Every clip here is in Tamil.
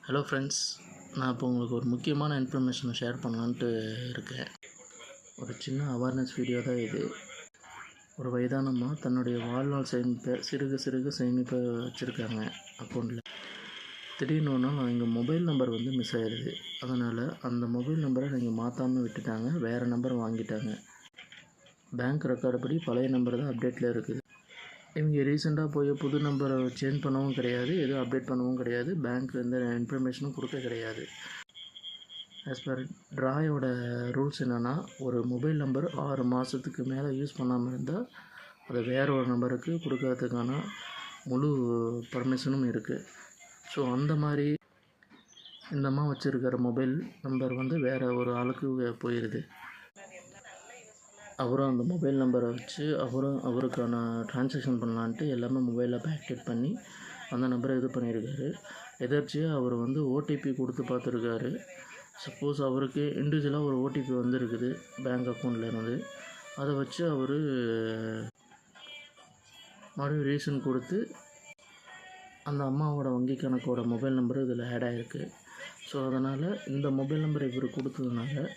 ஹலோ ஃப்ரெண்ட்ஸ், நான் இப்போ உங்களுக்கு ஒரு முக்கியமான இன்ஃபர்மேஷனை ஷேர் பண்ணலான்ட்டு இருக்கேன். ஒரு சின்ன அவேர்னஸ் வீடியோ தான் இது. ஒரு வயதானம்மா தன்னுடைய வாழ்நாள் சேமிப்பை சிறுக சேமிப்பை வச்சுருக்காங்க அக்கௌண்ட்டில். திடீர்னு ஒரு நாள் எங்கள் மொபைல் நம்பர் மிஸ் ஆயிடுது. அதனால் அந்த மொபைல் நம்பரை நீங்கள் மாற்றாமல் விட்டுட்டாங்க, வேறு நம்பர் வாங்கிட்டாங்க. பேங்க் ரெக்கார்டு படி பழைய நம்பர் தான் அப்டேட்டில் இருக்குது. இவங்க ரீசெண்டாக போய் புது நம்பரை சேஞ்ச் பண்ணவும் கிடையாது, எதுவும் அப்டேட் பண்ணவும் கிடையாது, பேங்க்கில் எந்த இன்ஃபர்மேஷனும் கொடுக்க கிடையாது. ஆஸ் பர் ட்ராயோட ரூல்ஸ் என்னென்னா, ஒரு மொபைல் நம்பர் 6 மாதத்துக்கு மேலே யூஸ் பண்ணாமல் இருந்தால் அதை வேறு ஒரு நம்பருக்கு கொடுக்கறதுக்கான முழு பர்மிஷனும் இருக்குது. ஸோ அந்த மாதிரி இந்தம்மா வச்சுருக்கிற மொபைல் நம்பர் வேறு ஒரு ஆளுக்கு போயிடுது. அவரும் அந்த மொபைல் நம்பரை வச்சு அவருக்கான ட்ரான்சாக்ஷன் பண்ணலான்ட்டு எல்லாமே மொபைலில் பேக்டேட் பண்ணி அந்த நம்பரை இது பண்ணியிருக்காரு. எதர்ச்சியாக அவர் ஓடிபி கொடுத்து பார்த்துருக்காரு. சப்போஸ் அவருக்கு இண்டிவிஜுவலாக ஒரு ஓடிபி வந்திருக்குது பேங்க் அக்கௌண்ட்லேருந்து. அதை வச்சு அவர் மறுபடியும் ரீசன் கொடுத்து அந்த அம்மாவோட வங்கி கணக்கோட மொபைல் நம்பர் இதில் ஆட் ஆகிருக்கு. ஸோ அதனால் இந்த மொபைல் நம்பர் இவர் கொடுத்ததுனால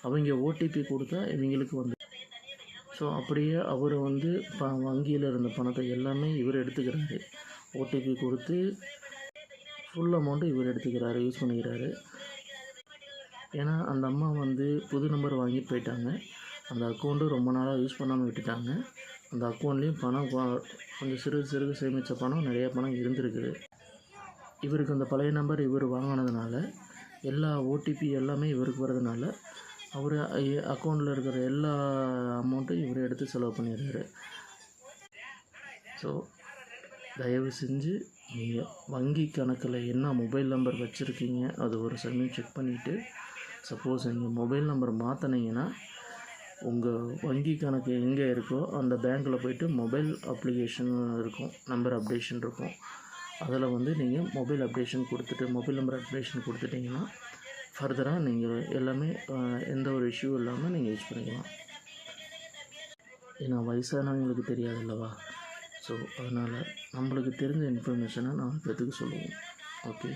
அவங்க ஓடிபி கொடுத்தா இவங்களுக்கு ஸோ அப்படியே அவர் வங்கியில் இருந்த பணத்தை எல்லாமே இவர் எடுத்துக்கிறாரு. ஓடிபி கொடுத்து ஃபுல் அமௌண்ட்டு இவர் எடுத்துக்கிறாரு, யூஸ் பண்ணிக்கிறாரு. ஏன்னா அந்த அம்மா புது நம்பர் வாங்கிட்டு போயிட்டாங்க. அந்த அக்கௌண்ட்டு ரொம்ப நாளாக யூஸ் பண்ணாமல் விட்டுட்டாங்க. அந்த அக்கௌண்ட்லேயும் பணம் கொஞ்சம் சிறுக சேமித்த பணம் நிறைய பணம் இருந்திருக்குது. இவருக்கு அந்த பழைய நம்பர் இவர் வாங்கினதுனால எல்லா ஓடிபி எல்லாமே இவருக்கு வர்றதுனால அவர் அக்கௌண்ட்டில் இருக்கிற எல்லா அமௌண்ட்டும் இவர் எடுத்து செலவு பண்ணிடுறாரு. ஸோ தயவு செஞ்சு நீங்கள் வங்கி கணக்கில் என்ன மொபைல் நம்பர் வச்சுருக்கீங்க அது ஒரு சமயம் செக் பண்ணிவிட்டு, சப்போஸ் நீங்கள் மொபைல் நம்பர் மாற்றினீங்கன்னா உங்கள் வங்கி கணக்கு எங்கே இருக்கோ அந்த பேங்க்கில் போய்ட்டு மொபைல் அப்ளிகேஷன் இருக்கும், நம்பர் அப்டேஷன் இருக்கும். அதில் நீங்கள் மொபைல் அப்டேஷன் கொடுத்துட்டு மொபைல் நம்பர் அப்டேஷன் கொடுத்துட்டிங்கன்னா ஃபர்தராக நீங்கள் எல்லாமே எந்த ஒரு இஷ்யூ இல்லாமல் நீங்கள் யூஸ் பண்ணிக்கலாம். ஏன்னா வயசானவங்களுக்கு தெரியாது அல்லவா? ஸோ அதனால் நம்மளுக்கு தெரிஞ்ச இன்ஃபர்மேஷனை 4 பேத்துக்கு சொல்லுவோம். ஓகே.